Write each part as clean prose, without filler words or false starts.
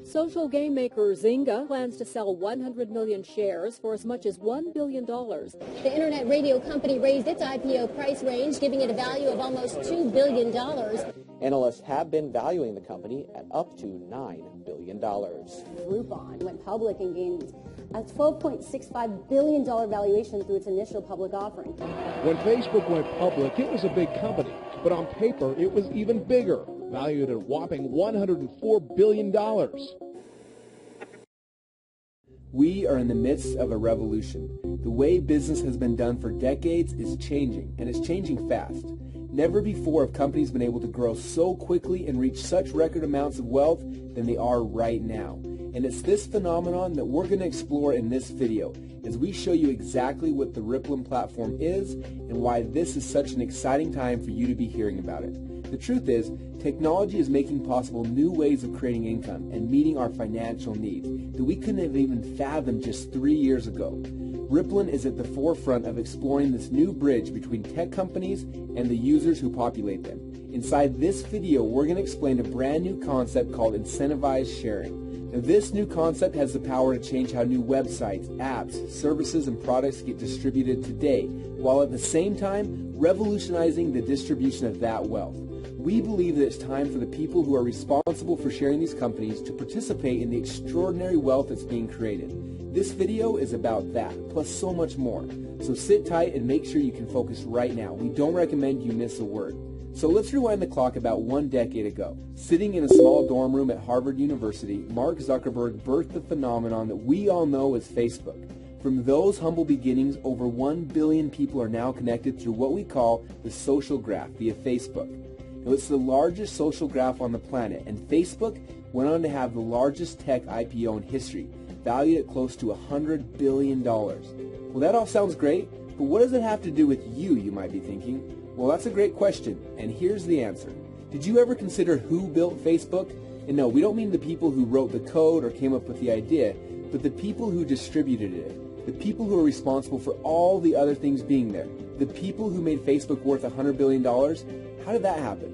Social game maker Zynga plans to sell 100 million shares for as much as $1 billion. The internet radio company raised its IPO price range, giving it a value of almost $2 billion. Analysts have been valuing the company at up to $9 billion. Rippln went public and gained a $12.65 billion valuation through its initial public offering. When Facebook went public, it was a big company, but on paper, it was even bigger, valued at a whopping $104 billion. We are in the midst of a revolution. The way business has been done for decades is changing, and it's changing fast. Never before have companies been able to grow so quickly and reach such record amounts of wealth than they are right now. And it's this phenomenon that we're going to explore in this video as we show you exactly what the Rippln platform is and why this is such an exciting time for you to be hearing about it. The truth is, technology is making possible new ways of creating income and meeting our financial needs that we couldn't have even fathomed just 3 years ago. Rippln is at the forefront of exploring this new bridge between tech companies and the users who populate them. Inside this video, we're going to explain a brand new concept called incentivized sharing. Now, this new concept has the power to change how new websites, apps, services, and products get distributed today, while at the same time revolutionizing the distribution of that wealth. We believe that it's time for the people who are responsible for sharing these companies to participate in the extraordinary wealth that's being created. This video is about that, plus so much more. So sit tight and make sure you can focus right now. We don't recommend you miss a word. So let's rewind the clock about 1 decade ago. Sitting in a small dorm room at Harvard University, Mark Zuckerberg birthed the phenomenon that we all know as Facebook. From those humble beginnings, over 1 billion people are now connected through what we call the social graph via Facebook. Now, it's the largest social graph on the planet, and Facebook went on to have the largest tech IPO in history, valued at close to $100 billion. Well, that all sounds great, but what does it have to do with you might be thinking? Well, that's a great question, and here's the answer. Did you ever consider who built Facebook? And no, we don't mean the people who wrote the code or came up with the idea, but the people who distributed it, the people who are responsible for all the other things being there, the people who made Facebook worth $100 billion. How did that happen?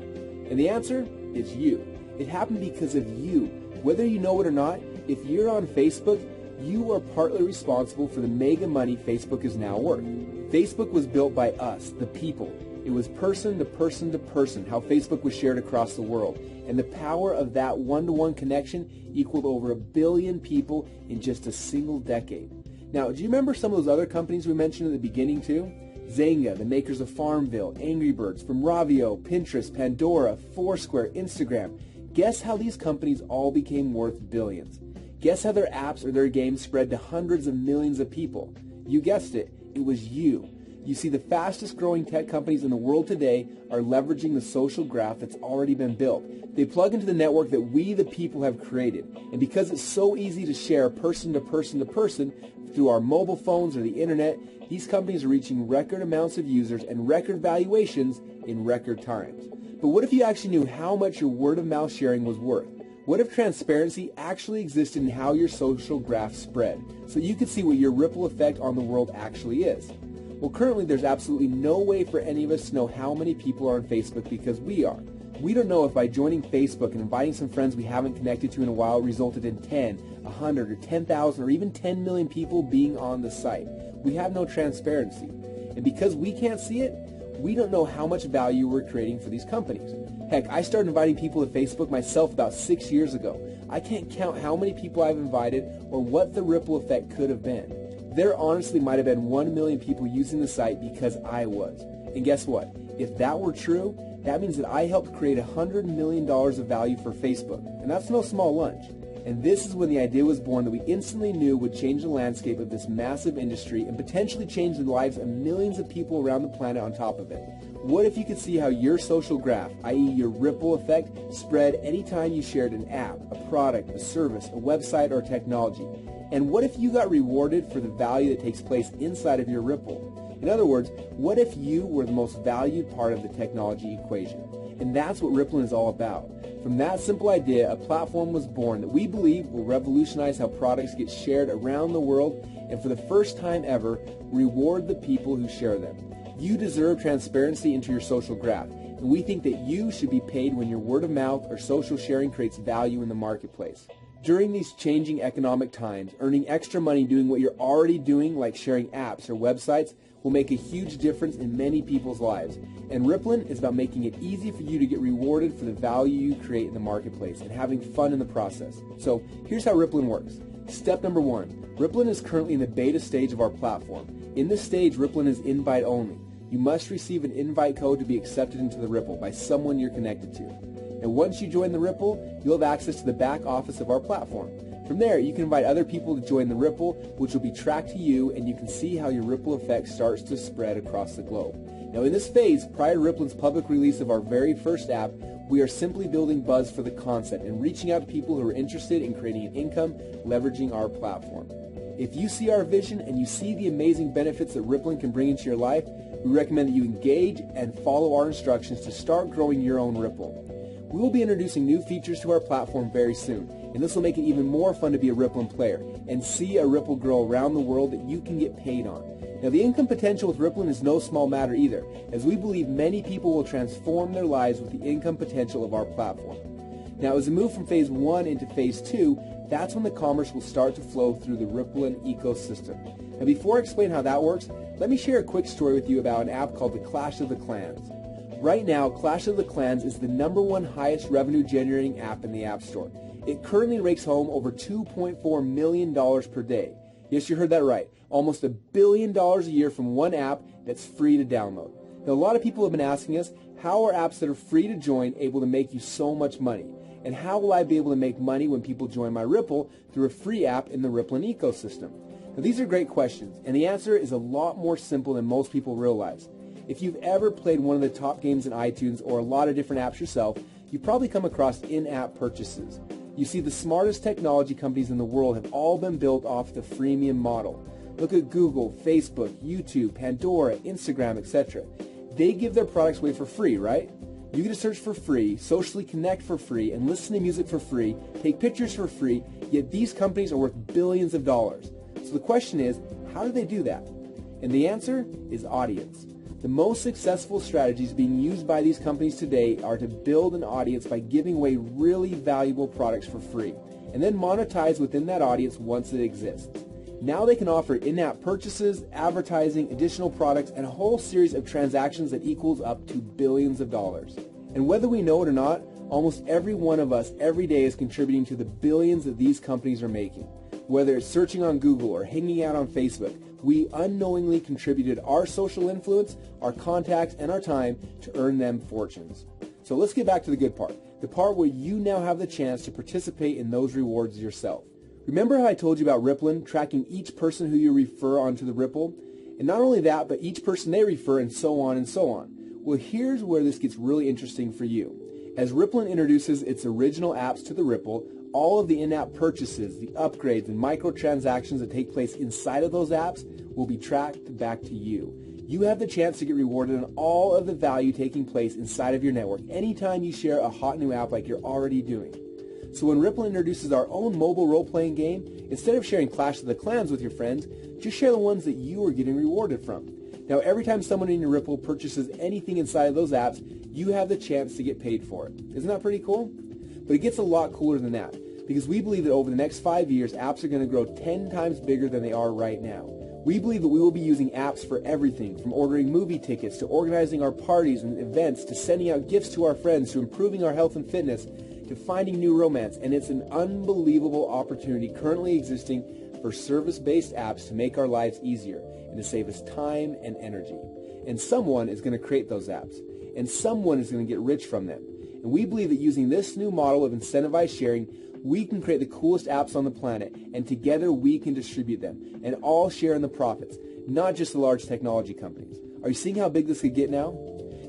And the answer is you. It happened because of you. Whether you know it or not, if you're on Facebook, you are partly responsible for the mega money Facebook is now worth. Facebook was built by us, the people. It was person to person to person, how Facebook was shared across the world. And the power of that one-to-one connection equaled over 1 billion people in just a single decade. Now, do you remember some of those other companies we mentioned at the beginning too? Zynga, the makers of Farmville, Angry Birds, from Ravio, Pinterest, Pandora, Foursquare, Instagram. Guess how these companies all became worth billions? Guess how their apps or their games spread to hundreds of millions of people? You guessed it, it was you. You see, the fastest growing tech companies in the world today are leveraging the social graph that's already been built. They plug into the network that we, the people, have created. And because it's so easy to share person to person to person through our mobile phones or the internet, these companies are reaching record amounts of users and record valuations in record times. But what if you actually knew how much your word-of-mouth sharing was worth? What if transparency actually existed in how your social graph spread, so you could see what your ripple effect on the world actually is? Well, currently there's absolutely no way for any of us to know how many people are on Facebook because we are. We don't know if by joining Facebook and inviting some friends we haven't connected to in a while resulted in 10, 100, or 10,000, or even 10 million people being on the site. We have no transparency. And because we can't see it, we don't know how much value we're creating for these companies. Heck, I started inviting people to Facebook myself about 6 years ago. I can't count how many people I've invited or what the ripple effect could have been. There honestly might have been 1 million people using the site because I was. And guess what? If that were true, that means that I helped create $100 million of value for Facebook. And that's no small lunch. And this is when the idea was born that we instantly knew would change the landscape of this massive industry and potentially change the lives of millions of people around the planet on top of it. What if you could see how your social graph, i.e. your ripple effect, spread anytime you shared an app, a product, a service, a website, or technology? And what if you got rewarded for the value that takes place inside of your ripple? In other words, what if you were the most valued part of the technology equation? And that's what Rippln is all about. From that simple idea, a platform was born that we believe will revolutionize how products get shared around the world and for the first time ever, reward the people who share them. You deserve transparency into your social graph, and we think that you should be paid when your word of mouth or social sharing creates value in the marketplace. During these changing economic times, earning extra money doing what you're already doing, like sharing apps or websites, will make a huge difference in many people's lives. And Rippln is about making it easy for you to get rewarded for the value you create in the marketplace and having fun in the process. So here's how Rippln works. Step number 1. Rippln is currently in the beta stage of our platform. In this stage, Rippln is invite only. You must receive an invite code to be accepted into the Ripple by someone you're connected to. And once you join the Ripple, you'll have access to the back office of our platform. From there, you can invite other people to join the Ripple, which will be tracked to you, and you can see how your ripple effect starts to spread across the globe. Now in this phase, prior to Rippln's public release of our very first app, we are simply building buzz for the concept and reaching out to people who are interested in creating an income leveraging our platform. If you see our vision and you see the amazing benefits that Rippln can bring into your life, we recommend that you engage and follow our instructions to start growing your own Ripple. We will be introducing new features to our platform very soon, and this will make it even more fun to be a Rippln player and see a Ripple grow around the world that you can get paid on. Now, the income potential with Rippln is no small matter either, as we believe many people will transform their lives with the income potential of our platform. Now, as we move from phase 1 into phase 2, that's when the commerce will start to flow through the Rippln ecosystem. Now, before I explain how that works, let me share a quick story with you about an app called the Clash of the Clans. Right now, Clash of the Clans is the #1 highest revenue generating app in the App Store. It currently rakes home over $2.4 million per day. Yes, you heard that right. Almost $1 billion a year from one app that's free to download. Now, a lot of people have been asking us, how are apps that are free to join able to make you so much money? And how will I be able to make money when people join my Ripple through a free app in the Rippln ecosystem? Now, these are great questions, and the answer is a lot more simple than most people realize. If you've ever played one of the top games in iTunes or a lot of different apps yourself, you've probably come across in-app purchases. You see, the smartest technology companies in the world have all been built off the freemium model. Look at Google, Facebook, YouTube, Pandora, Instagram, etc. They give their products away for free, right? You get to search for free, socially connect for free, and listen to music for free, take pictures for free, yet these companies are worth billions of dollars. So the question is, how do they do that? And the answer is audience. The most successful strategies being used by these companies today are to build an audience by giving away really valuable products for free, and then monetize within that audience once it exists. Now they can offer in-app purchases, advertising, additional products, and a whole series of transactions that equals up to billions of dollars. And whether we know it or not, almost every one of us every day is contributing to the billions that these companies are making. Whether it's searching on Google or hanging out on Facebook, we unknowingly contributed our social influence, our contacts, and our time to earn them fortunes. So let's get back to the good part, the part where you now have the chance to participate in those rewards yourself. Remember how I told you about Rippln, tracking each person who you refer onto the Ripple? And not only that, but each person they refer, and so on and so on. Well, here's where this gets really interesting for you. As Rippln introduces its original apps to the Ripple, all of the in-app purchases, the upgrades, and microtransactions that take place inside of those apps will be tracked back to you. You have the chance to get rewarded on all of the value taking place inside of your network anytime you share a hot new app like you're already doing. So when Rippln introduces our own mobile role-playing game, instead of sharing Clash of the Clans with your friends, just share the ones that you are getting rewarded from. Now, every time someone in your Ripple purchases anything inside of those apps, you have the chance to get paid for it. Isn't that pretty cool? But it gets a lot cooler than that, because we believe that over the next 5 years, apps are going to grow 10 times bigger than they are right now. We believe that we will be using apps for everything, from ordering movie tickets to organizing our parties and events to sending out gifts to our friends to improving our health and fitness to finding new romance. And it's an unbelievable opportunity currently existing for service-based apps to make our lives easier and to save us time and energy. And someone is going to create those apps, and someone is going to get rich from them. And we believe that using this new model of incentivized sharing, we can create the coolest apps on the planet, and together we can distribute them and all share in the profits, not just the large technology companies. Are you seeing how big this could get now?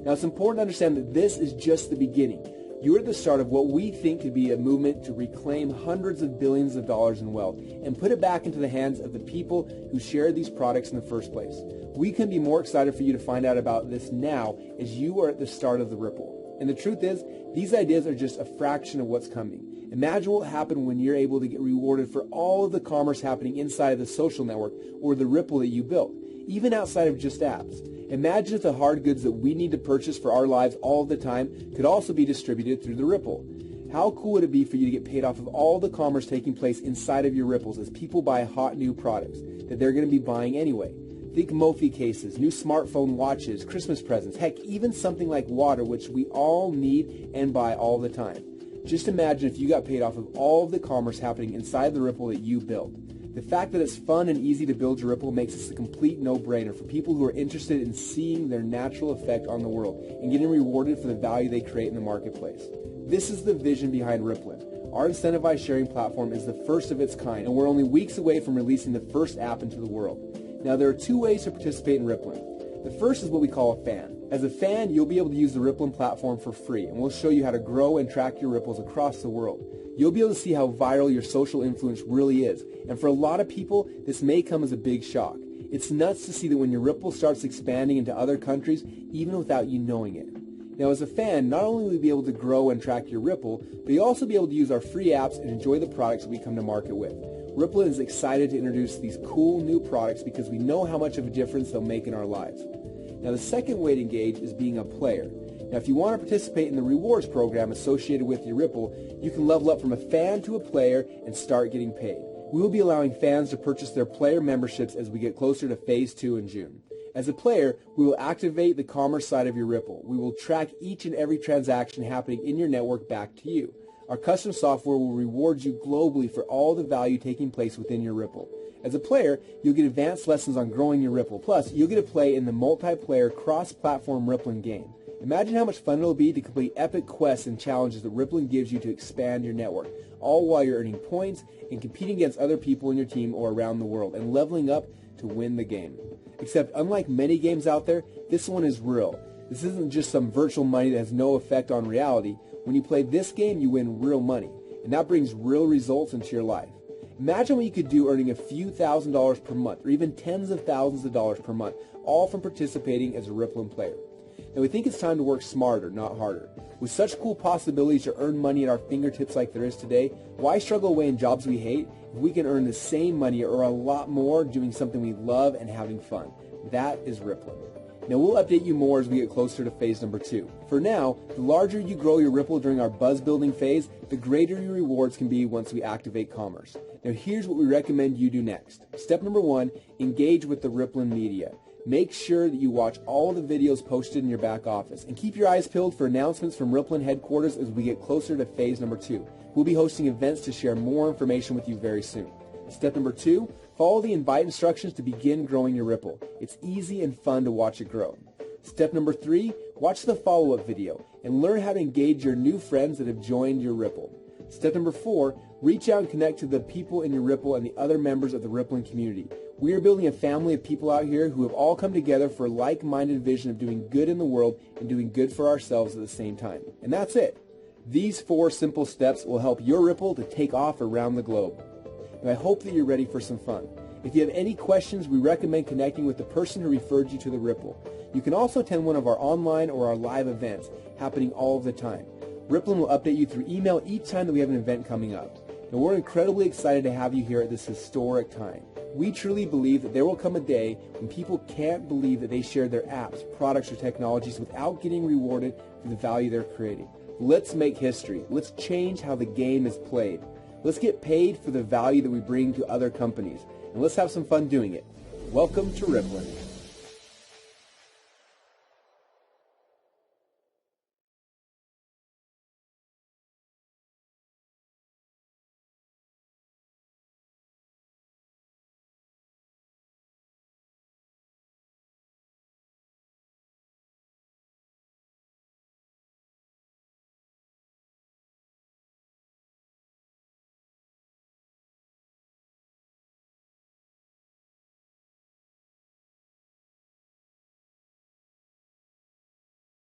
Now, it's important to understand that this is just the beginning. You're at the start of what we think could be a movement to reclaim hundreds of billions of dollars in wealth and put it back into the hands of the people who shared these products in the first place. We couldn't be more excited for you to find out about this now, as you are at the start of the Ripple. And the truth is, these ideas are just a fraction of what's coming. Imagine what will happen when you're able to get rewarded for all of the commerce happening inside of the social network or the Ripple that you built, even outside of just apps. Imagine if the hard goods that we need to purchase for our lives all of the time could also be distributed through the Ripple. How cool would it be for you to get paid off of all the commerce taking place inside of your Ripples as people buy hot new products that they're going to be buying anyway? Think Mophie cases, new smartphone watches, Christmas presents, heck, even something like water, which we all need and buy all the time. Just imagine if you got paid off of all of the commerce happening inside the Ripple that you built. The fact that it's fun and easy to build your Ripple makes this a complete no-brainer for people who are interested in seeing their natural effect on the world and getting rewarded for the value they create in the marketplace. This is the vision behind Rippln. Our incentivized sharing platform is the first of its kind, and we're only weeks away from releasing the first app into the world. Now, there are two ways to participate in Rippln. The first is what we call a fan. As a fan, you'll be able to use the Rippln platform for free, and we'll show you how to grow and track your Ripples across the world. You'll be able to see how viral your social influence really is, and for a lot of people, this may come as a big shock. It's nuts to see that when your Ripple starts expanding into other countries, even without you knowing it. Now, as a fan, not only will you be able to grow and track your Ripple, but you'll also be able to use our free apps and enjoy the products that we come to market with. Rippln is excited to introduce these cool new products because we know how much of a difference they'll make in our lives. Now, the second way to engage is being a player. Now, if you want to participate in the rewards program associated with your Ripple, you can level up from a fan to a player and start getting paid. We will be allowing fans to purchase their player memberships as we get closer to Phase 2 in June. As a player, we will activate the commerce side of your Ripple. We will track each and every transaction happening in your network back to you. Our custom software will reward you globally for all the value taking place within your Ripple. As a player, you'll get advanced lessons on growing your Ripple. Plus, you'll get to play in the multiplayer cross-platform Rippln game. Imagine how much fun it'll be to complete epic quests and challenges that Rippln gives you to expand your network, all while you're earning points and competing against other people in your team or around the world and leveling up to win the game. Except, unlike many games out there, this one is real. This isn't just some virtual money that has no effect on reality. When you play this game, you win real money, and that brings real results into your life. Imagine what you could do earning a few $1,000s per month, or even tens of thousands of dollars per month, all from participating as a Rippln player. Now, we think it's time to work smarter, not harder. With such cool possibilities to earn money at our fingertips like there is today, why struggle away in jobs we hate if we can earn the same money or a lot more doing something we love and having fun? That is Rippln. Now, we'll update you more as we get closer to phase number 2. For now, the larger you grow your Ripple during our buzz building phase, the greater your rewards can be once we activate commerce. Now, here's what we recommend you do next. Step number 1, engage with the Rippln media. Make sure that you watch all the videos posted in your back office and keep your eyes peeled for announcements from Rippln headquarters as we get closer to phase number 2. We'll be hosting events to share more information with you very soon. Step number 2, follow the invite instructions to begin growing your Ripple. It's easy and fun to watch it grow. Step number 3, watch the follow-up video and learn how to engage your new friends that have joined your Ripple. Step number 4, reach out and connect to the people in your Ripple and the other members of the Rippln community. We are building a family of people out here who have all come together for a like-minded vision of doing good in the world and doing good for ourselves at the same time. And that's it. These 4 simple steps will help your Ripple to take off around the globe. And I hope that you're ready for some fun. If you have any questions, we recommend connecting with the person who referred you to the Ripple. You can also attend one of our online or our live events happening all of the time. Rippln will update you through email each time that we have an event coming up. And we're incredibly excited to have you here at this historic time. We truly believe that there will come a day when people can't believe that they share their apps, products, or technologies without getting rewarded for the value they're creating. Let's make history. Let's change how the game is played. Let's get paid for the value that we bring to other companies. And let's have some fun doing it. Welcome to Rippln.